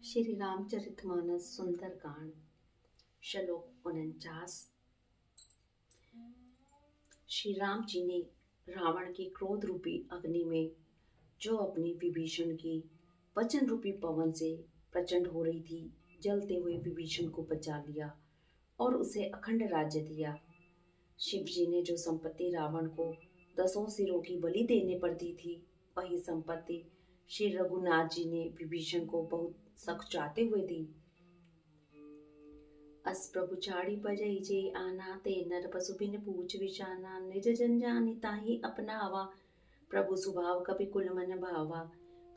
श्री रामचरितमानस सुंदरकांड श्लोक 49। श्री राम जी ने रावण की क्रोध रूपी अग्नि में जो अपनी विभीषण की वचन रूपी पवन से प्रचंड हो रही थी, जलते हुए विभीषण को बचा लिया और उसे अखंड राज्य दिया। शिव जी ने जो संपत्ति रावण को 10 सिरों की बलि देने पर दी थी, वही संपत्ति श्री रघुनाथ जी ने विभीषण को बहुत सकुचाते हुए दी। अस प्रभु चाड़ी बजई जे आना, ते नर पशु बिन पूछ विचाना। निज जन जानि ताहि अपनावा, प्रभु स्वभाव कपि कुल मन भावा।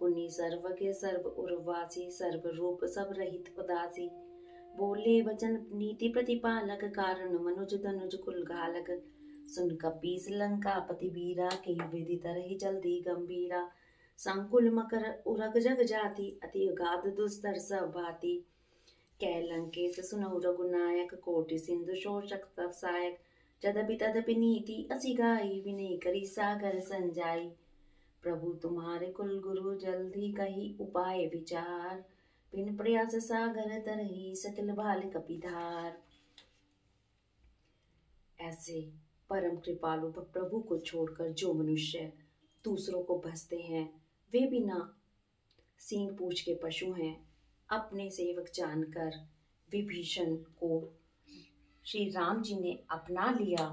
पुनि सर्व के सर्व उर्वासी, सर्व रूप सब रहित उदासी। बोले वचन नीति प्रतिपालक, कारण मनुज धनुज कुल घालक। सुन कपीस लंका पति बीरा, के विदित रही जल्दी गंभीरा। संकुल मकर उरग जग जाति, अति अगाध दुस्तर सब भाति। कै लंकेश सुनौ रघुनायक, कोटि सिंधु शोषक तव सहायक। जदपि तदपि नीति असी गाई, विनय करी सागर संजाई। प्रभु तुम्हारे कुल गुरु, जल्दी कही उपाय विचार। बिन प्रयास सागर तरही, सकल भाल कपिधार। ऐसे परम कृपालु प्रभु को छोड़कर जो मनुष्य दूसरों को भसते हैं, वे बिना सींग पूछ के पशु हैं। अपने सेवक जानकर विभीषण को श्री राम जी ने अपना लिया।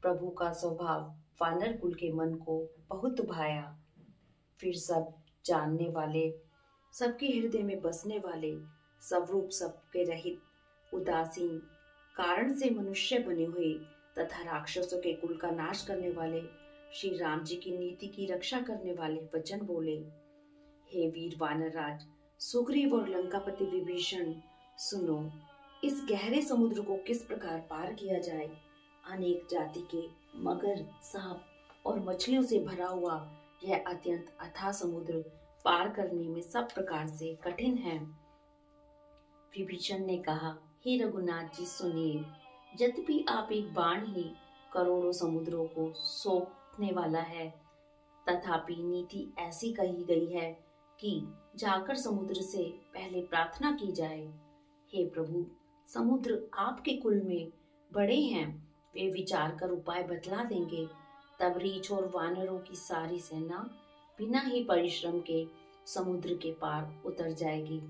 प्रभु का स्वभाव वानर कुल के मन को बहुत भाया। फिर सब जानने वाले, सबके हृदय में बसने वाले, सब रूप सबके रहित, उदासीन, कारण से मनुष्य बने हुए तथा राक्षसों के कुल का नाश करने वाले श्री राम जी की नीति की रक्षा करने वाले वचन बोले। हे वीर वानरराज सुग्रीव और लंकापति विभीषण, सुनो, इस गहरे समुद्र को किस प्रकार पार किया जाए। अनेक जाति के मगर, सांप और मछलियों से भरा हुआ यह अत्यंत अथाह समुद्र पार करने में सब प्रकार से कठिन है। विभीषण ने कहा, हे रघुनाथ जी सुनिए, यद्यपि आप एक बाण ही करोड़ों समुद्रों को सोखने वाला है, तथापि नीति ऐसी कही गई है कि जाकर समुद्र से पहले प्रार्थना की जाए। हे प्रभु, समुद्र आपके कुल में बड़े हैं, वे विचार कर उपाय बतला देंगे। तब रीछ और वानरों की सारी सेना बिना ही परिश्रम के समुद्र के पार उतर जाएगी।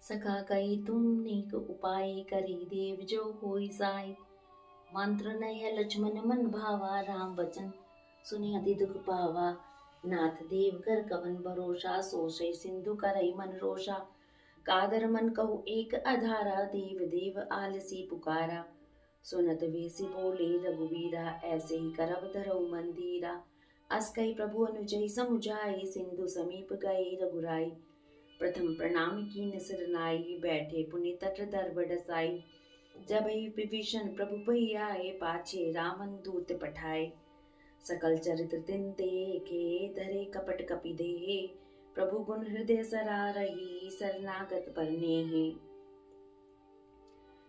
सखा कही तुम नीक उपाय करी, देव जो होई साई। मंत्र नय लक्ष्मण मन भावा, राम वचन सुनि अति दुख पावा। नाथ देव कर कवन भरोसा, सोचे सिंधु करई मन रोषा। कादर मन कहु एक अधारा, देव देव आलसी पुकारा। सुनत वेसी बोले रघुवीरा, ऐसे ही करब धरऊ मंदिरा। अस कही प्रभु अनुजय समुझाई, सिंधु समीप गए रघुराई। प्रथम प्रणाम कीन सिर नाई, बैठे पुनि तट दर बडसाई। जब ही विभीषण प्रभु पही आए, पाछे रामन दूत पठाए। सकल चरित्र तिन देखे, धरे कपट कपि देहे। प्रभु गुण हृदय सरारही, शरणागत पर नेहे।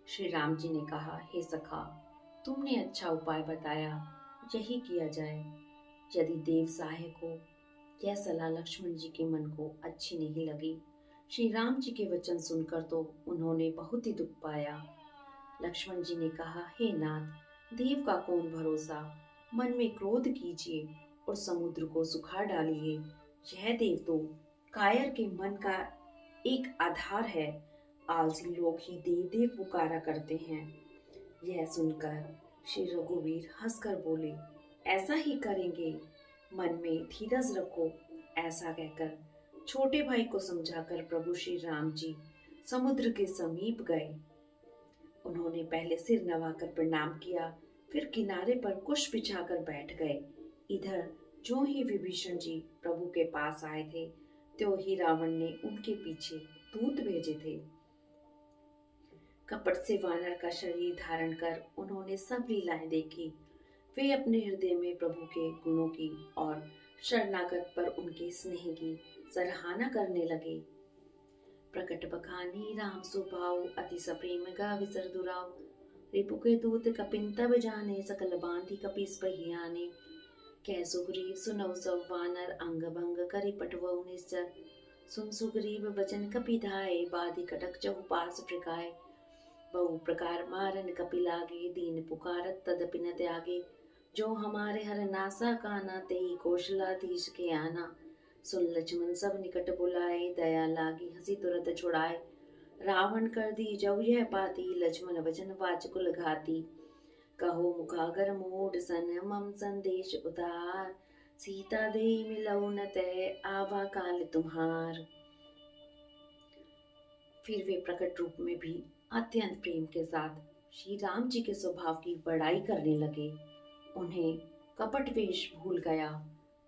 श्री राम जी ने कहा, हे सखा, तुमने अच्छा उपाय बताया, यही किया जाए। यदि देव सहायक हो, यह सलाह लक्ष्मण जी के मन को अच्छी नहीं लगी। श्री राम जी के वचन सुनकर तो उन्होंने बहुत ही दुख पाया। लक्ष्मण जी ने कहा, हे नाथ, देव का कौन भरोसा, मन में क्रोध कीजिए और समुद्र को सुखा डालिए। यह देव तो कायर के मन का एक आधार है, आलसी लोग ही देव देव पुकारा करते हैं। यह सुनकर श्री रघुवीर हंसकर बोले, ऐसा ही करेंगे, मन में धीरज रखो। ऐसा कहकर छोटे भाई को समझाकर प्रभु श्री राम जी समुद्र के समीप गए। उन्होंने पहले सिर नवाकर प्रणाम किया, फिर किनारे पर कुश बिछाकर बैठ गए। इधर जो ही विभीषण जी प्रभु के पास आए थे, त्यों ही रावण ने उनके पीछे दूत भेजे थे। कपट से वानर का शरीर धारण कर उन्होंने सब लीलाएं देखी। वे अपने हृदय में प्रभु के गुणों की और शरणागत पर उनके स्नेह की सराहना करने लगे। प्रकट बखानी राम स्वभाव, अति सप्रेम गा विसर दुराव। रिपु के दूत कपिन तब जाने, सकल बांधी कपीस बही आने। कह सुग्रीव सुनौ सब वानर, अंग भंग करि पटवऊ निश्चर। सुन सुग्रीव वचन कपिधाए, बाधि कटक चहु पास प्रकाय। बहु प्रकार मारन कपि लागे, दीन पुकारत तदपि न त्यागे। जो हमारे हर नासा काना, तेई कौशलाधीश के आना। सुन लक्ष्मण सब निकट बुलाए, दया लागी हंसी तुरत छुड़ाए। रावण कर दी जब यह पाती, लक्ष्मण वचन वाचकुल घाती। कहो मुखागर मूढ़ सन, मम संदेश उतार। सीता देई मिलऊ न तय, आवा काल तुम्हार। फिर वे प्रकट रूप में भी अत्यंत प्रेम के साथ श्री राम जी के स्वभाव की बड़ाई करने लगे। उन्हें कपट वेश भूल गया।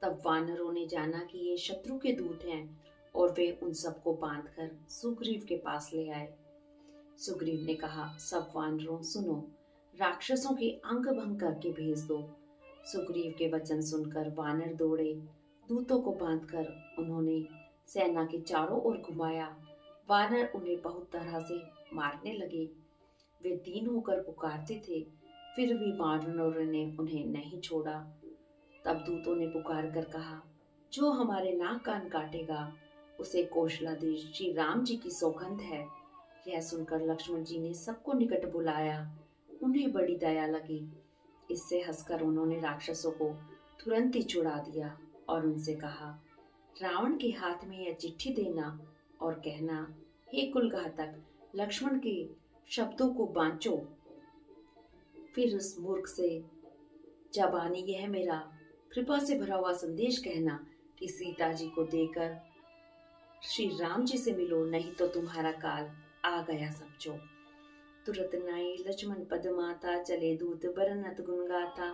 तब वानरों ने जाना कि ये शत्रु के दूत हैं और वे उन सबको बांधकर सुग्रीव के पास ले आए। सुग्रीव ने कहा, सब वानरों सुनो, राक्षसों के अंग भंग करके भेज दो। सुग्रीव के वचन सुनकर वानर दौड़े। दूतों को बांधकर उन्होंने सेना के चारों ओर घुमाया। वानर उन्हें बहुत तरह से मारने लगे। वे दीन होकर पुकारते थे, फिर भी वानरों ने उन्हें नहीं छोड़ा। तब दूतों ने पुकार कर कहा, जो हमारे नाक कान काटेगा उसे कौशलाधीश श्री राम जी की सौगंध है। यह सुनकर लक्ष्मण जी ने सबको निकट बुलाया। उन्हें बड़ी दया लगी। इससे हंसकर उन्होंने राक्षसों को तुरंत ही छुड़ा दिया और उनसे कहा, रावण के हाथ में यह चिट्ठी देना और कहना, हे कुलघातक, लक्ष्मण के शब्दों को बांचो। फिर उस मूर्ख से जबानी यह मेरा कृपा से भरा हुआ संदेश कहना कि सीता जी को देकर श्री राम जी से मिलो, नहीं तो तुम्हारा काल आ गया समझो। तुरत नाई लक्ष्मण पद माता, चले दूत बरनत गुण गाथा।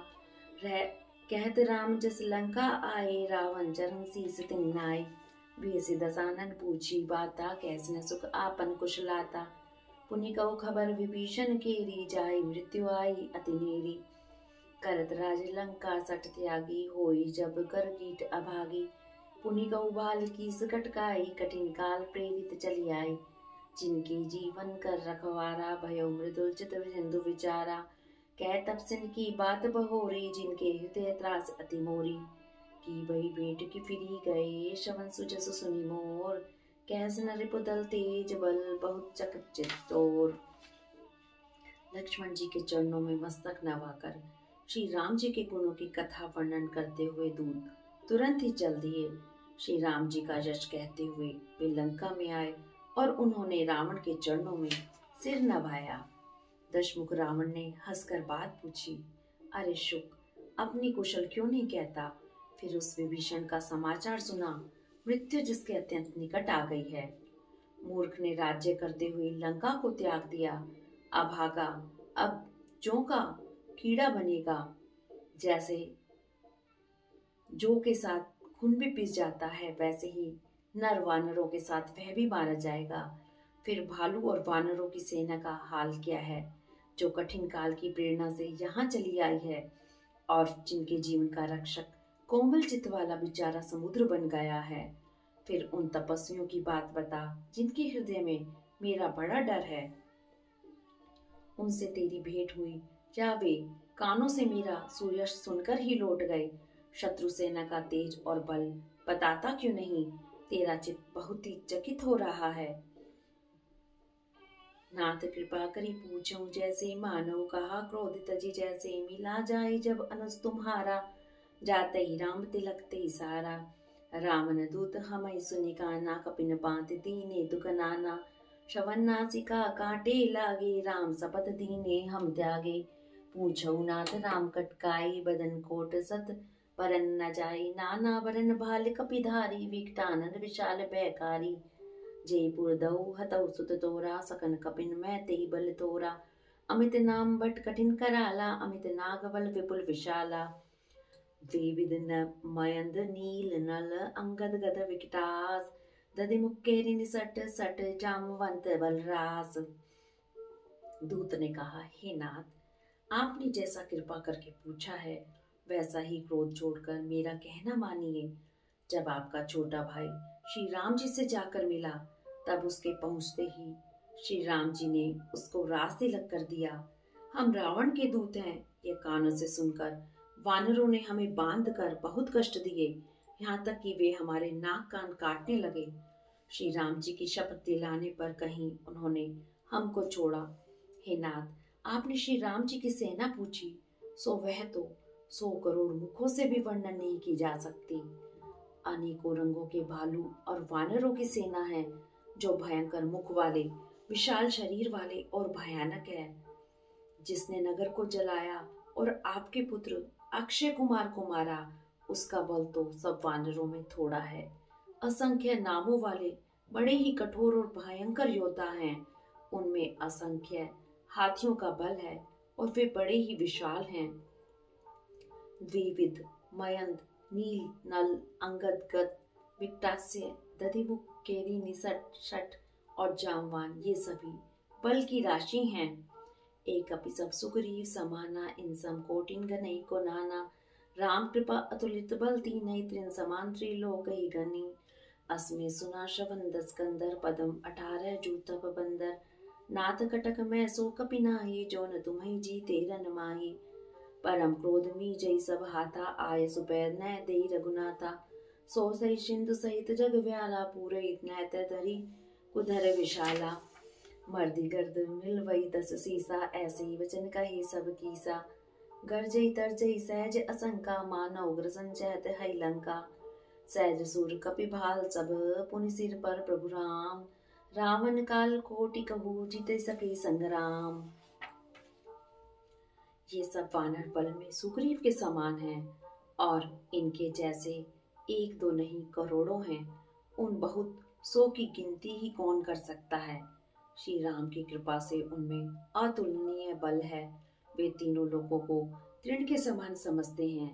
रह कहत राम जस लंका आए, रावण चरण शीस तिन नाई। भेसि दसानन पूछी बाता, कैसे न सुख आपन कुशलाता। पुनि कहु खबर विभीषण केरी, जाई मृत्यु आई अति नेरी। करत राज लंका सट त्यागी, होई जब कर कीट अभागी। पुनि कहु बाल की सकटकाई, कठिन काल प्रेरित चली आई। जिनकी जीवन कर रखवारा, भयो मृदुल चित सिंधु विचारा। कह तपसिन की बात बहोरी, जिनके हृदय त्रास अति मोरी। की बही भेंट की फिरी गए, श्रवण सुजस सुनि मोर। कैस न रिपु दल तेज बल, बहुत चकित तोर। लक्ष्मण जी के चरणों में मस्तक नवाकर श्री राम जी के गुणों की कथा वर्णन करते हुए दूत तुरंत ही चल दिए। श्री राम जी का यश कहते हुए वे लंका में आए और उन्होंने रावण के चरणों में सिर नवाया। दशमुख रावण ने हंसकर बात पूछी, अरे शुक, अपनी कुशल क्यों नहीं कहता। फिर उस विभीषण का समाचार सुना, मृत्यु जिसके अत्यंत निकट आ गई है। मूर्ख ने राज्य करते हुए लंका को त्याग दिया, अभागा अब जौ का कीड़ा बनेगा। जैसे जौ के साथ खून भी पिस जाता है, वैसे ही नर वानरों के साथ वह भी मारा जाएगा। फिर भालू और वानरों की सेना का हाल क्या है, जो कठिन काल की प्रेरणा से यहाँ चली आई है और जिनके जीवन का रक्षक कोमल चित्त वाला बेचारा समुद्र बन गया है। फिर उन तपस्वियों की बात बता, जिनके हृदय में मेरा बड़ा डर है। उनसे तेरी भेंट हुई, क्या वे कानों से मेरा सुयश सुनकर ही लौट गए। शत्रु सेना का तेज और बल बताता क्यों नहीं, तेरा चित्त बहुत ही चकित हो रहा है। नाथ कृपा करी पूछूं जैसे, मानो कहा क्रोध तजी जैसे। मिला जाए जब अनुज तुम्हारा, जाते ही राम तिलक ते सारा। रामन दूत हमई सुनि काना, कपिन पात दीने दुख नाना। श्रवण नासिका काटे लागे, राम शपथ दीने हम त्यागे। पूछौ नाथ राम कटकाई, बदन कोट सत परन न जाई। नाना बरन भाल कपिधारी, विकटानन विशाल भयकारी। जयपुर दऊ हतौ सुत तोरा, सकन कपिन मैं तेई बल तोरा। अमित नाम बट कठिन कराला, अमित नाग बल विपुल विशाला। विविध न मयंद नील नल, अंगद गद विकटास। दधि मुक्केरि निसट सट, जामवंत बलरास। दूत ने कहा, हे नाथ, आपने जैसा कृपा करके पूछा है वैसा ही क्रोध छोड़कर मेरा कहना मानिए। जब आपका छोटा भाई श्री राम जी से जाकर मिला, तब उसके पहुंचते ही श्री राम जी ने उसको रास तिलक कर दिया। हम रावण के दूत हैं, ये कानों से सुनकर वानरों ने हमें बांध कर बहुत कष्ट दिए, यहाँ तक कि वे हमारे नाक कान काटने लगे। श्री राम जी की शपथ दिलाने पर कहीं उन्होंने हमको छोड़ा। हे नाथ, आपने श्री राम जी की सेना पूछी, सो वह तो 100 करोड़ मुखों से भी वर्णन नहीं की जा सकती। अनेकों रंगों के भालू और वानरों की सेना है, जो भयंकर मुख वाले, विशाल शरीर वाले और भयानक है। जिसने नगर को जलाया और आपके पुत्र अक्षय कुमार को मारा, उसका बल तो सब वानरों में थोड़ा है। असंख्य नामों वाले बड़े ही कठोर और भयंकर योद्धा हैं। उनमें असंख्य हाथियों का बल है और वे बड़े ही विशाल हैं। द्विविध, मयंद, नील, नल, अंगद, गद, विक्टास्य, दधिमुख, केरी, निसट, शठ और जामवान, ये सभी बल की राशि हैं। एक अपि सब सुग्रीव समाना, इन सम कोटिन गनई को नाना। राम कृपा अतुलित बल तीनई, त्रिन समान त्रिलोकहि गनी। अस्मे सुना श्रवण 10 कंदर, पदम 18 जूतप बंदर। नाथ कटक मैं सो कपि नाहि, जो न तुम्हें जीते रन माहि। परम क्रोध मी जय सब हाथा, आय सुपैर न देई रघुनाथा। सो सही सिंधु सहित जग व्याला, पूरे इतना धरी कुधर विशाला। मर्दी गर्द मिल वही 10 सीसा, ऐसे ही वचन कहे सब कीसा। गर्जई तरजई सहज असंका, मानव उग्र संचैत है लंका। सहज सूर कपि भाल सब, पुनि सिर पर प्रभु राम। रावण काल कोटि कहू, जीते सके संग्राम। ये सब वानर बल में सुग्रीव के समान हैं और इनके जैसे एक दो नहीं करोड़ों हैं। उन बहुत 100 की गिनती ही कौन कर सकता है। श्री राम की कृपा से उनमें अतुलनीय बल है। वे तीनों लोगों को तृण के समान समझते हैं।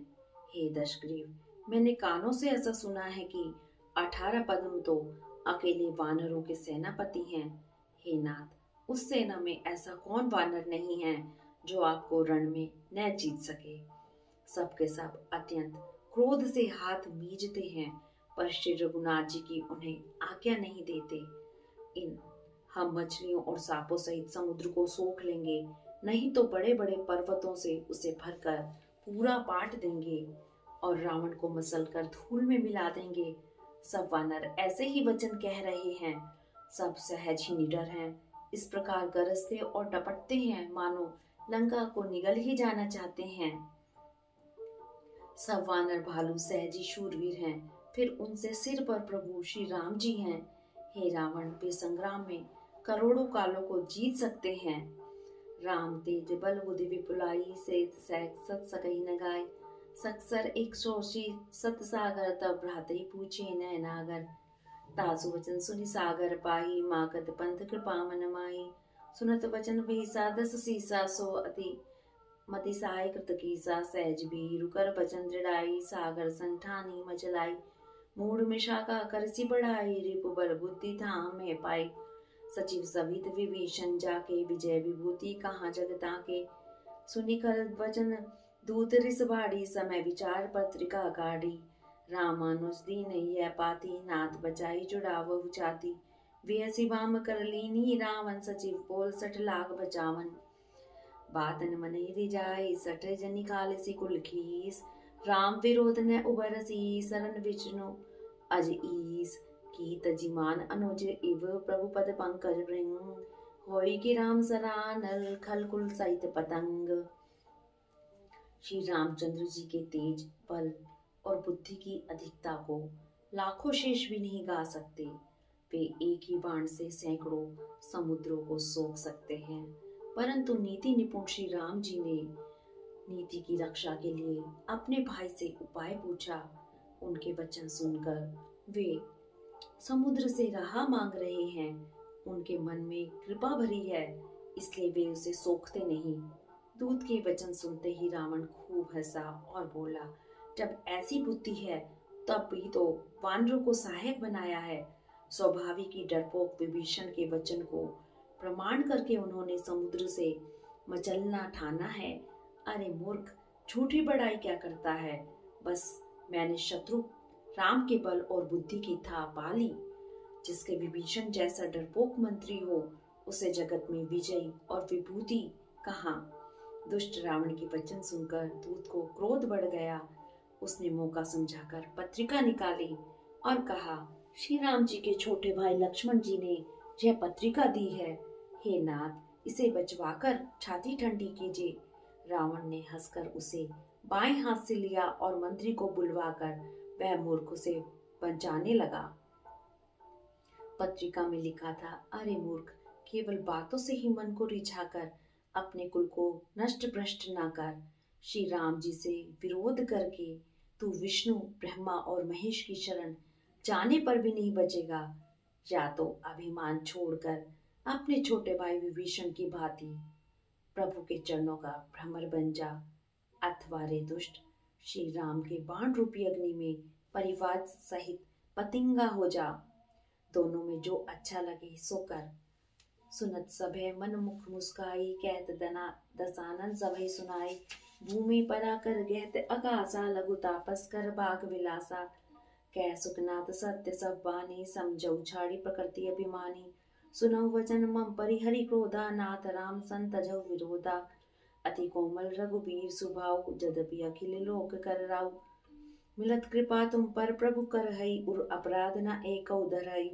हे दशग्रीव, मैंने कानों से ऐसा सुना है कि 18 पद्म तो अकेले वानरों के सेनापति हैं। हे नाथ, उस सेना में ऐसा कौन वानर नहीं है जो आपको रण में न जीत सके। सबके सब अत्यंत क्रोध से हाथ मीजते हैं, पर श्री रघुनाथ जी की उन्हें आज्ञा नहीं देते। हम मछलियों और सांपों सहित समुद्र को सोख लेंगे, नहीं तो बड़े बड़े पर्वतों से उसे भरकर पूरा बांट देंगे और रावण को मसलकर धूल में मिला देंगे। सब वानर ऐसे ही वचन कह रहे हैं। सब सहज ही निडर हैं। इस प्रकार गरजते और टपटते हैं, मानो लंका को निगल ही जाना चाहते हैं। सब वानर भालू सहज ही शूरवीर हैं। फिर उनसे सिर पर प्रभु श्री राम जी हैं। हे रावण, वे संग्राम में करोड़ों कालों को जीत सकते हैं। राम तेज बल बुद्धि विपुलाई, से सत सकई न गाय। सक्सर 180 सत सागर, तब भ्रातरी पूछे न नागर। तासु वचन सुनि सागर पाही, माकत पंथ कृपा मन माही। सुनत वचन भीसा 10 सीसा, सो अति मति सहाय कृत कीसा। सहज भी रुकर वचन दृढ़ाई, सागर संठानी मचलाई। मूड में शाखा करसी बढ़ाई, रिपु बल बुद्धि धाम में पाई। सचिव सवित विभीषण जाके, विजय विभूति कहाँ जगता के। सुनि कर वचन दूत रिस बाड़ी, समय विचार पत्रिका काढ़ी। रामानुज दीन यह पाती, नाथ बचाई जुड़ावहु छाती। विहसी वाम कर लीनी, रावण सचिव बोल 60 लाख बचावन। बातन मने रिजाई, 60 जनि काल सी कुल खीस। राम विरोध न उबरसी, शरण विष्णु अज ईस। की तजिमान अनुज इव, प्रभु पद पंकज भृंग। होई कि राम सरानल, खल कुल सहित पतंग। श्री रामचंद्र जी के तेज बल और बुद्धि की अधिकता को लाखों शेष भी नहीं गा सकते। वे एक ही बाण से सैकड़ों समुद्रों को सोख सकते हैं। परंतु नीति निपुण श्री राम जी ने नीति की रक्षा के लिए अपने भाई से उपाय पूछा। उनके वचन सुनकर वे समुद्र से राह मांग रहे हैं। उनके मन में कृपा भरी है, इसलिए वे उसे सोखते नहीं। दूत के वचन सुनते ही रावण खूब हंसा और बोला, जब ऐसी बुद्धि है तब भी तो वानरों को सहायक बनाया है। स्वाभाविक ही डरपोक विभीषण के वचन को प्रमाण करके उन्होंने समुद्र से मचलना ठाना है। अरे मूर्ख, झूठी बड़ाई क्या करता है। बस मैंने शत्रु राम के बल और बुद्धि की था पाली। जिसके विभीषण जैसा डरपोक मंत्री हो, उसे जगत में विजय और विभूति कहाँ। दुष्ट रावण के वचन सुनकर दूत को क्रोध बढ़ गया। उसने मौका समझाकर पत्रिका निकाली और कहा, श्री राम जी के छोटे भाई लक्ष्मण जी ने यह पत्रिका दी है। हे नाथ, इसे बचवाकर छाती ठंडी कीजिए। रावण ने हंसकर उसे बाएं हाथ से लिया और मंत्री को बुलवाकर वह मूर्ख उसे बचाने लगा। पत्रिका में लिखा था, अरे मूर्ख, केवल बातों से ही मन को रिझाकर अपने कुल को नष्ट भ्रष्ट न कर। श्री राम जी से विरोध करके तू विष्णु, ब्रह्मा और महेश की शरण जाने पर भी नहीं बचेगा। या तो अभिमान छोड़कर अपने छोटे भाई विभीषण की भांति प्रभु के चरणों का भ्रमर बन जा, अथवा रे दुष्ट, श्री राम के बाण रूपी अग्नि में परिवार सहित पतिंगा हो जा। दोनों में जो अच्छा लगे सो कर। सुनत सभे मन मुख मुस्काई, कहत दना दसानन सभई सुनाई। भूमि परा कर गहत अकासा, लघु तापस कर बाग विलासा। कह सुखनाथ सत्य सब बानी, समझौ छाड़ी प्रकृति अभिमानी। सुनौ वचन मम परिहरि क्रोधा, नाथ राम संतजौ विरोधा। अति कोमल रघुबीर सुभाऊ, जदपि अखिल लोक कर राउ। मिलत कृपा तुम पर प्रभु कर हई, उर अपराध न एकौ धरई।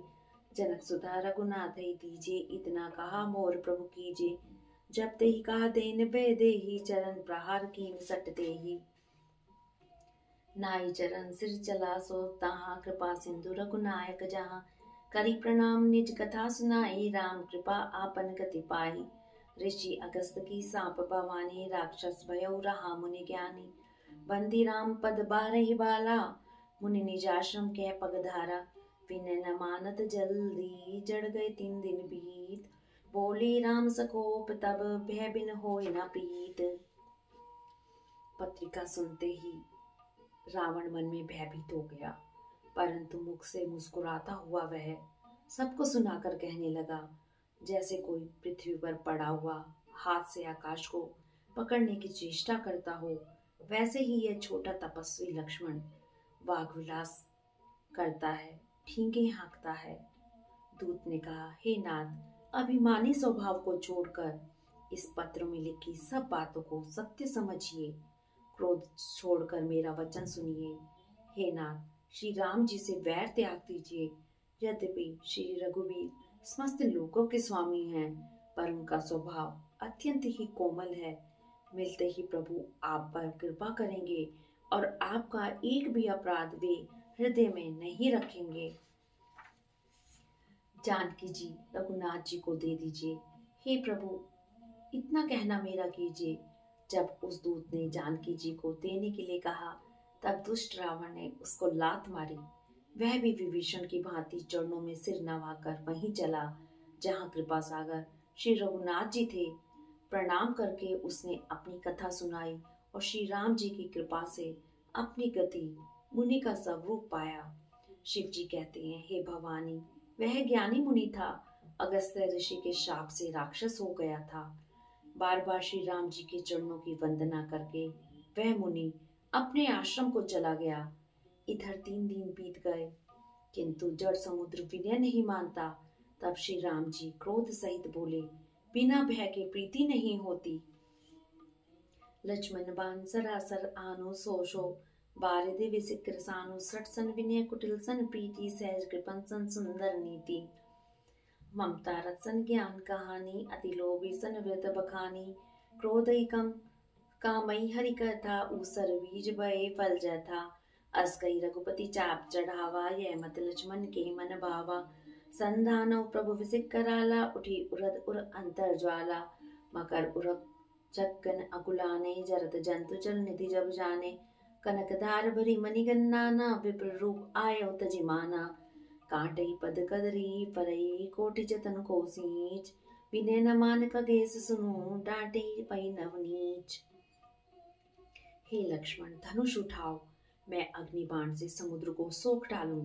जनक सुता रघुनाथ ही दीजे, इतना कहा मोर प्रभु कीजे। जब ते ही कहा देन बे देही, चरण प्रहार कीन सट देही। नाई चरण सिर चला सो तहाँ, कृपा सिंधु रघुनायक जहाँ। करी प्रणाम निज कथा सुनाई, राम कृपा आपन गति पाई। ऋषि अगस्त की सांप भवानी, राक्षस भयउ रहा मुनि ज्ञानी। बंदी राम पद बारहि बाला, मुनि निज आश्रम कह पगधारा। विनय न मानत जल्दी, जड़ गए 3 दिन बीत। बोली राम सकोप तब, भय बिन होय न प्रीत। पत्रिका सुनते ही रावण मन में भयभीत हो गया, परंतु मुख से मुस्कुराता हुआ वह सबको सुनाकर कहने लगा, जैसे कोई पृथ्वी पर पड़ा हुआ हाथ से आकाश को पकड़ने की चेष्टा करता हो, वैसे ही यह छोटा तपस्वी लक्ष्मण वाग विलास करता है, ठींगे हाँकता है। दूत ने कहा, हे नाथ, अभिमानी स्वभाव को छोड़कर इस पत्र में लिखी सब बातों को सत्य समझिए। क्रोध छोड़कर मेरा वचन सुनिए। हे नाथ, श्री राम जी से वैर त्याग दीजिए। यद्यपि श्री रघुवीर समस्त लोकों के स्वामी हैं, पर उनका स्वभाव अत्यंत ही कोमल है। मिलते ही प्रभु आप पर कृपा करेंगे और आपका एक भी अपराध वे हृदय में नहीं रखेंगे। जानकी जी रघुनाथ जी को दे दीजिए। हे प्रभु, इतना कहना मेरा कीजिए। जब उस दूत ने जानकी जी को देने के लिए कहा, तब दुष्ट रावण ने उसको लात मारी। वह भी विभीषण की भांति चरणों में सिर नवाकर वहीं चला जहां कृपा सागर श्री रघुनाथ जी थे। प्रणाम करके उसने अपनी कथा सुनाई और श्री राम जी की कृपा से अपनी गति मुनि का स्वरूप पाया। शिव जी कहते हैं, हे भवानी, वह ज्ञानी मुनि था, अगस्त्य ऋषि के शाप से राक्षस हो गया था। बार बार श्री राम जी के चरणों की वंदना करके वह मुनि अपने आश्रम को चला गया। इधर 3 दिन बीत गए, किंतु जड़ समुद्र विनय नहीं मानता। तब श्री राम जी क्रोध सहित बोले, बिना भय के प्रीति नहीं होती। लक्ष्मण बान सरासर आनो सोशो, बारिदे विसिक्र सानो। सठ सन विनय कुटिल सन प्रीति, सहज कृपन सन सुंदर नीति। ममता रसन ज्ञान कहानी, अति लोभी सन व्रत बखानी। क्रोधई कम कामई हरि कथा, ऊसर बीज भये फल जथा। अस कई रघुपति चाप चढ़ावा, यह मत लक्ष्मण के मन भावा। संधानव प्रभु विसिक कराला, उठी उरद उर अंतर ज्वाला। मकर उरक जगन अकुलाने, जरत जंतु चल निधि जब जाने। कनकधार भरी मणिगन्नाना, विप्र रूप आयो तजिमाना। कांटई पद कदरी परई, कोटि जतन को सींच। विनय न मान खगेश सुनो, डांटे पई नवनीच। हे लक्ष्मण, धनुष उठाओ, मैं अग्नि बाण से समुद्र को सोख डालूं।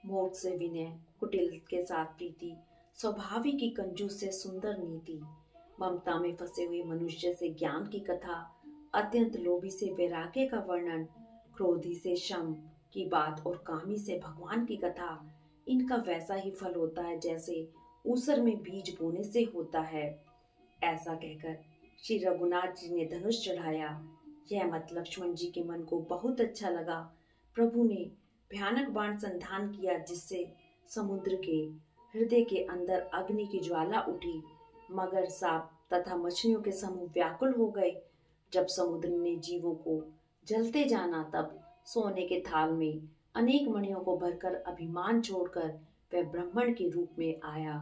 मोट से विनय, कुटिल के साथ प्रीति, स्वाभाविक की कंजूस से सुंदर नीति। ममता में फंसे हुए मनुष्य से ज्ञान की कथा, अत्यंत लोभी से वैराग्य का वर्णन, क्रोधी से शम की बात और कामी से भगवान की कथा। इनका वैसा ही फल होता है जैसे ऊसर में बीज बोने से होता है। ऐसा कहकर श्री रघुनाथ जी ने धनुष चढ़ाया। यह मत लक्ष्मण जी के मन को बहुत अच्छा लगा। प्रभु ने भयानक बाण संधान किया, जिससे समुद्र के हृदय के अंदर अग्नि की ज्वाला उठी। मगर, सांप तथा मछलियों के समूह व्याकुल हो गए। जब समुद्र ने जीवों को जलते जाना, तब सोने के थाल में अनेक मणियों को भरकर अभिमान छोड़कर वह ब्राह्मण के रूप में आया।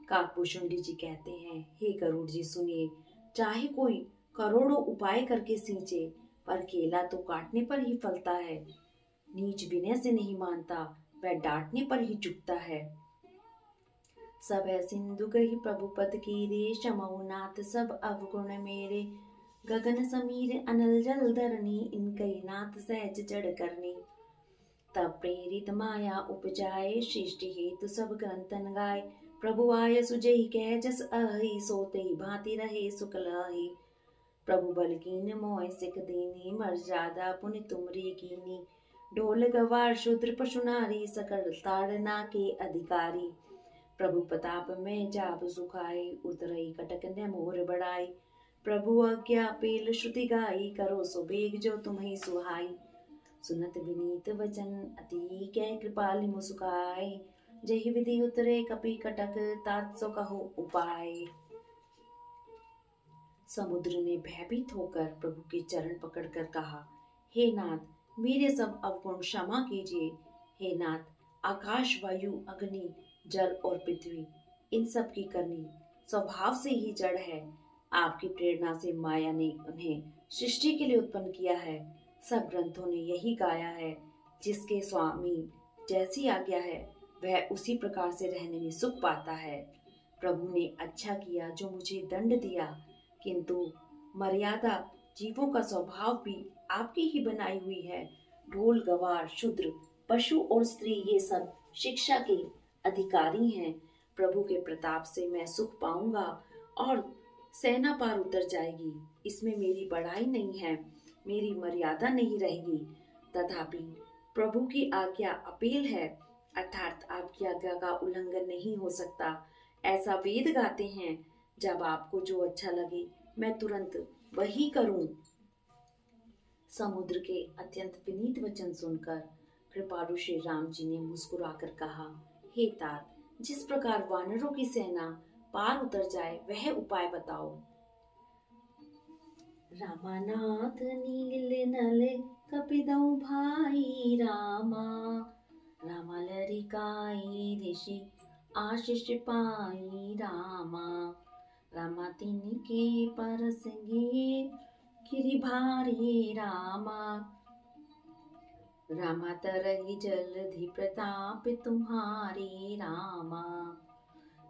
काकभूषुंडी जी कहते हैं, हे गरुड़ जी सुनिए, चाहे कोई करोड़ों उपाय करके सींचे, पर केला तो काटने पर ही फलता है। नीच विनय से नहीं मानता, वह डांटने पर ही चुकता है। सब है सिंधु गही प्रभु पद की रे, क्षमऊ नाथ सब अवगुण मेरे। गगन समीर अनल जल धरनी, इनकई नाथ सहज जड़ करनी। तब प्रेरित माया उपजाए, सृष्टि हेतु सब ग्रंथन गाय। प्रभु आय सुजई कह जस अहि, सोते ही भांति रहे सुख लहि। प्रभु बल कीन मोय सिख दीनी, मर्यादा पुनि तुमरी कीनी। ढोल गवार शूद्र पशु नारी, सकल ताड़ना के अधिकारी। प्रभु प्रताप में जाप सुखाई, उतरई कटक ने मोर बढ़ाई। प्रभु आज्ञा पेल श्रुति गाई, करो सो बेग जो तुम्हें सुहाई। सुनत विनीत वचन अति, कै कृपाल मुस्काए। जही विधि उतरे कपि कटक, तात सो कहो उपाय। समुद्र ने भयभीत होकर प्रभु के चरण पकड़कर कहा, हे नाथ, मेरे सब अवगुण क्षमा कीजिए। हे नाथ, आकाश, वायु, अग्नि, जल और पृथ्वी, इन सब की करनी स्वभाव से ही जड़ है। आपकी प्रेरणा से माया ने उन्हें सृष्टि के लिए उत्पन्न किया है। सब ग्रंथों ने यही गाया है, जिसके स्वामी जैसी आज्ञा है, वह उसी प्रकार से रहने में सुख पाता है। प्रभु ने अच्छा किया जो मुझे दंड दिया, किंतु मर्यादा जीवों का स्वभाव भी आपकी ही बनाई हुई है। ढोल गवार शूद्र पशु और स्त्री, ये सब शिक्षा के अधिकारी हैं। प्रभु के प्रताप से मैं सुख पाऊंगा और सेना पार उतर जाएगी। इसमें मेरी बड़ाई नहीं है, मेरी मर्यादा नहीं रहेगी। तथापि प्रभु की आज्ञा अपील है, अर्थात आपकी आज्ञा का उल्लंघन नहीं हो सकता। ऐसा वेद गाते हैं, जब आपको जो अच्छा लगे मैं तुरंत वही करूं। समुद्र के अत्यंत विनीत वचन सुनकर कृपालु श्री राम जी ने मुस्कुराकर कहा, हे तात, जिस प्रकार वानरों की सेना पार उतर जाए वह उपाय बताओ। रामानाथ नील नल कपिदौ भाई रामा, रामा लरिकाई ऋषि आशीष पाई रामा। रामा तिनके परस गे गिरि भारी रामा, रामा तरहि जलधि प्रताप तुम्हारे रामा।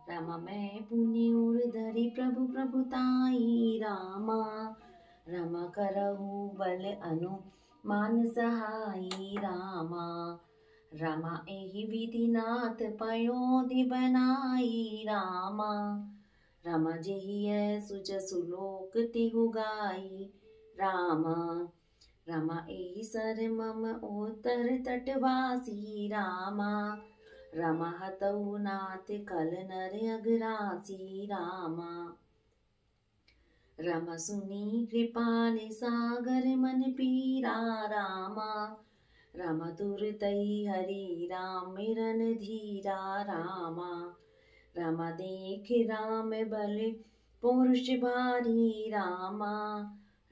रामा मैं पुण्य उर धरि प्रभु प्रभुताई रामा, रामा करहु बल अनुमान सहाई रामा। रामा एहि विधि नाथ पयोधि बनाई रामा, रामा जेहि सुज सुलोक तिहु गाई रामा। रामा एहि सर मम उत्तर तटवासी रामा, रामा हतौ नाथ कल नर अगरासी रामा। रामा सुनी कृपाल सागर मन पीरा रामा, रामा तुरतई हरि राम मिरन धीरा रामा। रामा देख राम बल पौरुष भारी रामा,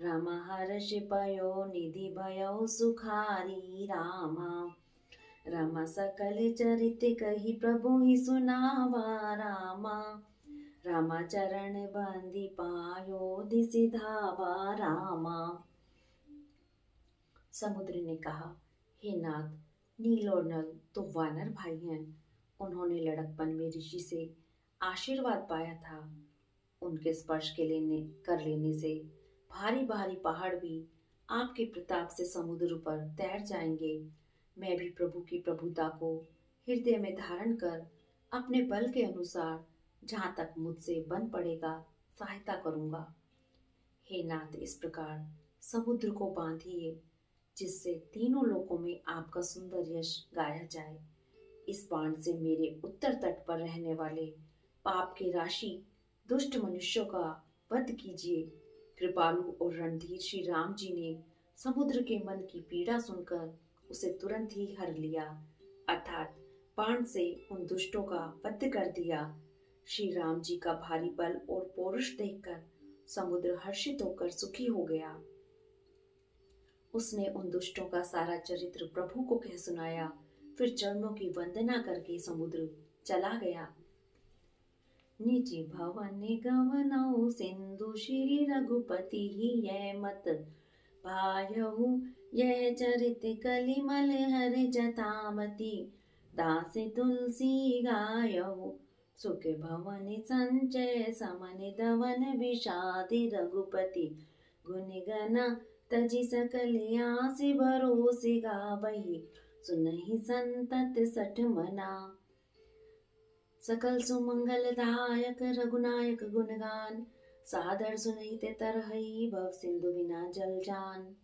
रामा हर्ष पयो निधि भयो सुखारी रामा। रामा सकल चरित कही प्रभु ही सुनावा रामा, रामा चरण बंदी पायो दिसि धावा रामा। समुद्र ने कहा, हे नाथ, नील और नल तो वानर भाई हैं। उन्होंने लड़कपन में ऋषि से आशीर्वाद पाया था। उनके स्पर्श के कर लेने से भारी भारी पहाड़ भी आपके प्रताप से समुद्र पर तैर जाएंगे। मैं भी प्रभु की प्रभुता को हृदय में धारण कर अपने बल के अनुसार जहाँ तक मुझसे बन पड़ेगा सहायता करूंगा। हे नाथ, इस प्रकार समुद्र को बांधिए, जिससे तीनों लोकों में आपका सुंदर यश गाया जाए। इस बाण से मेरे उत्तर तट पर रहने वाले पाप के राशि दुष्ट मनुष्यों का वध कीजिए। कृपालु और रणधीर श्री राम जी ने समुद्र के मन की पीड़ा सुनकर उसे तुरंत ही हर लिया, अर्थात बाण से उन दुष्टों का वध कर दिया। श्री राम जी का भारी बल और पौरुष देखकर समुद्र हर्षित होकर सुखी हो गया। उसने उन दुष्टों का सारा चरित्र प्रभु को कह सुनाया। फिर चरणों की वंदना करके समुद्र चला गया। निज भवन गवनौ सिंधु श्री रघुपति ही यह मत भायहु यह चरित कलिमल हर जतामति दास तुलसी गायहु सुख भवन संचय समन दवन विषादि रघुपति गुण गना तजि सकल आस भरोसे गावहि सुनहि संतत सठ मना। सकल सुमंगलदायक रघुनायक गुणगान सादर सुनहि ते तरहई भव सिंधु बिना जल जान।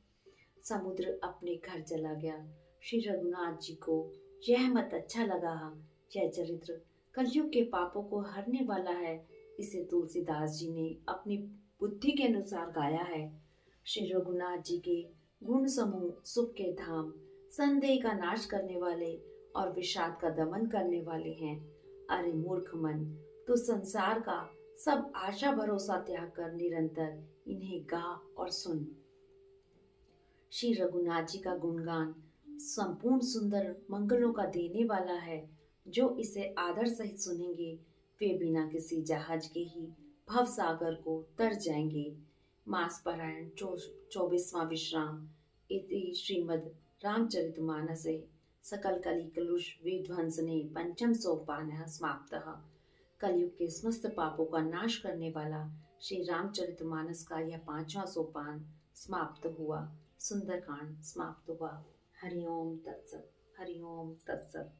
समुद्र अपने घर चला गया। श्री रघुनाथ जी को यह मत अच्छा लगा। यह चरित्र कलयुग के पापों को हरने वाला है। इसे तुलसीदास जी ने अपनी बुद्धि के अनुसार गाया है। श्री रघुनाथ जी के गुण समूह सुख के धाम, संदेह का नाश करने वाले और विषाद का दमन करने वाले हैं। अरे मूर्ख मन, तो संसार का सब आशा भरोसा त्याग कर निरंतर इन्हें गा और सुन। श्री रघुनाथ जी का गुणगान संपूर्ण सुंदर मंगलों का देने वाला है। जो इसे आदर सहित सुनेंगे वे बिना किसी जहाज के ही भव सागर को तर जाएंगे। मास पारायण 24वां विश्राम इति श्रीमद् रामचरितमानसे सकल कलि कलुष विध्वंसने पंचम सोपानः समाप्तः। कलयुग के समस्त पापों का नाश करने वाला श्री रामचरितमानस का यह 5वां सोपान समाप्त हुआ। सुंदरकांड समाप्त हुआ। हरिओम तत्सत। हरिओम तत्सत।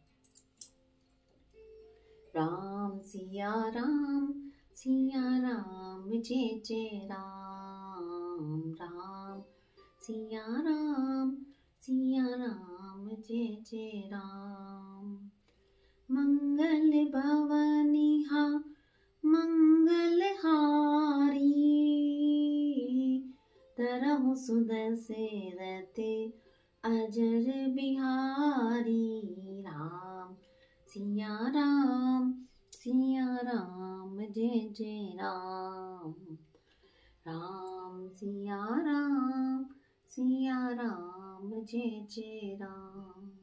राम सिया राम जय जय राम। राम सिया राम जय जय राम। मंगल भवनिहा मंगल हारी तरहु सुदशरथे अजर बिहारी। राम सिया राम जय जय राम। राम सिया राम जय जय राम।